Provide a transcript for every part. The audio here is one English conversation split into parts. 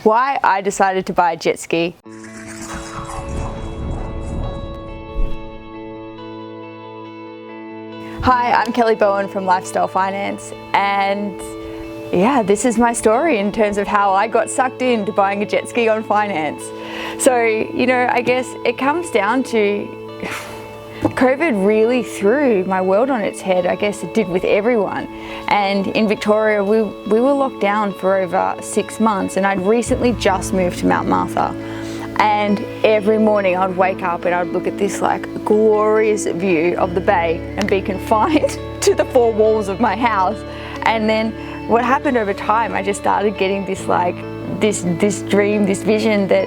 why I decided to buy a jet ski. Hi, I'm 𝗪𝗲 Bowen from Lifestyle Finance, and yeah, this is my story in terms of how I got sucked into buying a jet ski on finance. So, you know, I guess it comes down to COVID really threw my world on its head. I guess it did with everyone. And in Victoria, we were locked down for over 6 months, and I'd recently just moved to Mount Martha. And every morning I'd wake up and I'd look at this like glorious view of the bay and be confined to the 4 walls of my house. And then what happened over time, I just started getting this like, this dream, this vision that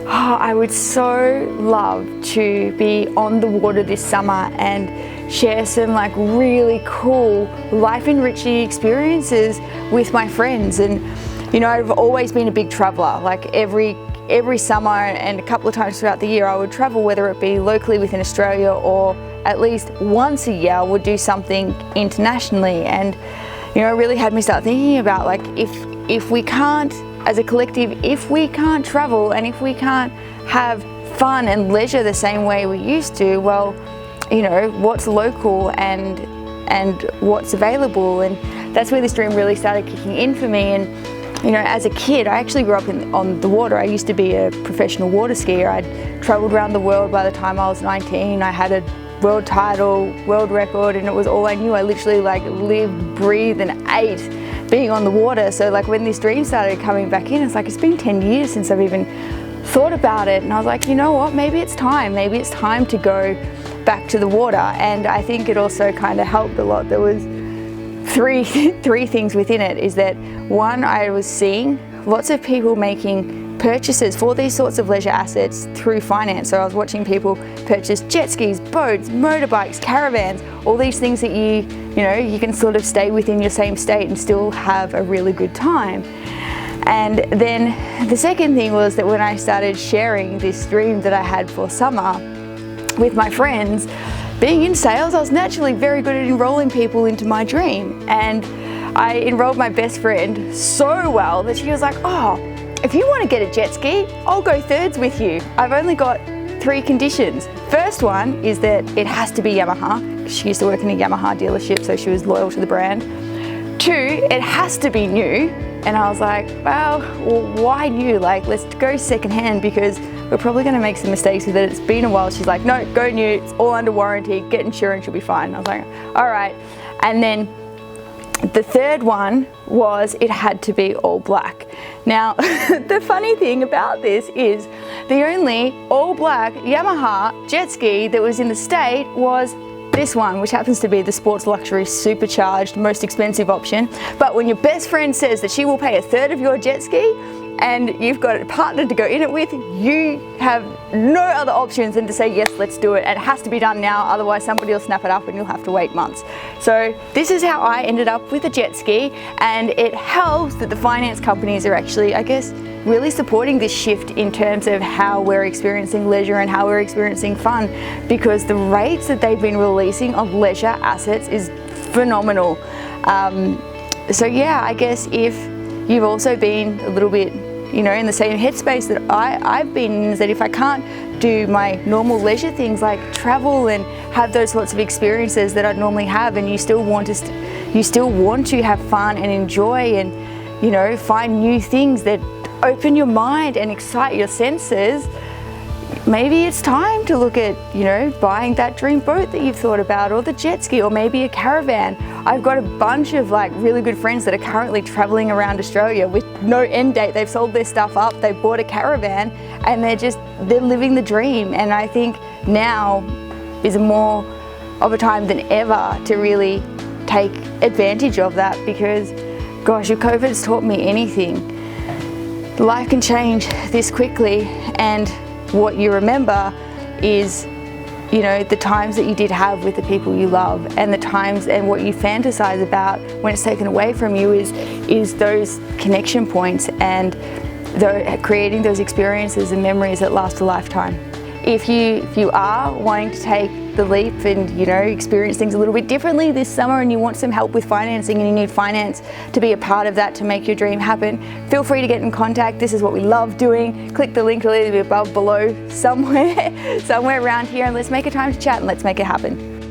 I would so love to be on the water this summer and share some like really cool life enriching experiences with my friends. And you know, I've always been a big traveler. Like every summer and a couple of times throughout the year I would travel, whether it be locally within Australia or at least once a year I would do something internationally. And you know, it really had me start thinking about like, if we can't, as a collective, if we can't travel and if we can't have fun and leisure the same way we used to, well, you know, what's local and what's available? And that's where this dream really started kicking in for me. And you know, as a kid, I actually grew up on the water. I used to be a professional water skier. I'd traveled around the world by the time I was 19. I had a world title, world record, and it was all I knew. I literally like lived, breathed, and ate being on the water. So like when this dream started coming back in, it's like, it's been 10 years since I've even thought about it. And I was like, you know what, maybe it's time to go back to the water. And I think it also kind of helped a lot. There was three things within it. Is that one, I was seeing lots of people making purchases for these sorts of leisure assets through finance. So I was watching people purchase jet skis, boats, motorbikes, caravans, all these things that you know, you can sort of stay within your same state and still have a really good time. And then the second thing was that when I started sharing this dream that I had for summer with my friends, being in sales, I was naturally very good at enrolling people into my dream. And I enrolled my best friend so well that she was like, oh, if you want to get a jet ski, I'll go thirds with you. I've only got 3 conditions. First one is that it has to be Yamaha. She used to work in a Yamaha dealership, so she was loyal to the brand. 2, it has to be new. And I was like, well, why new? Like, let's go secondhand because we're probably going to make some mistakes with it. It's been a while. She's like, no, go new. It's all under warranty. Get insurance, you'll be fine. I was like, all right. And then the third one was it had to be all black. Now, the funny thing about this is the only all black Yamaha jet ski that was in the state was this one, which happens to be the sports luxury supercharged most expensive option. But when your best friend says that she will pay 1/3 of your jet ski and you've got a partner to go in it with, you have no other options than to say, yes, let's do it. And it has to be done now, otherwise somebody will snap it up and you'll have to wait months. So this is how I ended up with a jet ski, and it helps that the finance companies are actually, I guess, really supporting this shift in terms of how we're experiencing leisure and how we're experiencing fun, because the rates that they've been releasing of leisure assets is phenomenal. So yeah, I guess if you've also been a little bit, you know, in the same headspace that I've been in, is that if I can't do my normal leisure things like travel and have those sorts of experiences that I'd normally have, and you still want to have fun and enjoy and, you know, find new things that open your mind and excite your senses, maybe it's time to look at, you know, buying that dream boat that you've thought about, or the jet ski, or maybe a caravan. I've got a bunch of like really good friends that are currently traveling around Australia with no end date. They've sold their stuff up, they've bought a caravan, and they're living the dream. And I think now is more of a time than ever to really take advantage of that, because gosh, if COVID's taught me anything, life can change this quickly, and what you remember is, you know, the times that you did have with the people you love, and the times and what you fantasize about when it's taken away from you is those connection points and creating those experiences and memories that last a lifetime. if you are wanting to take the leap and, you know, experience things a little bit differently this summer and you want some help with financing and you need finance to be a part of that to make your dream happen, feel free to get in contact. This is what we love doing. Click the link a little bit above, below, somewhere around here, and let's make a time to chat and let's make it happen.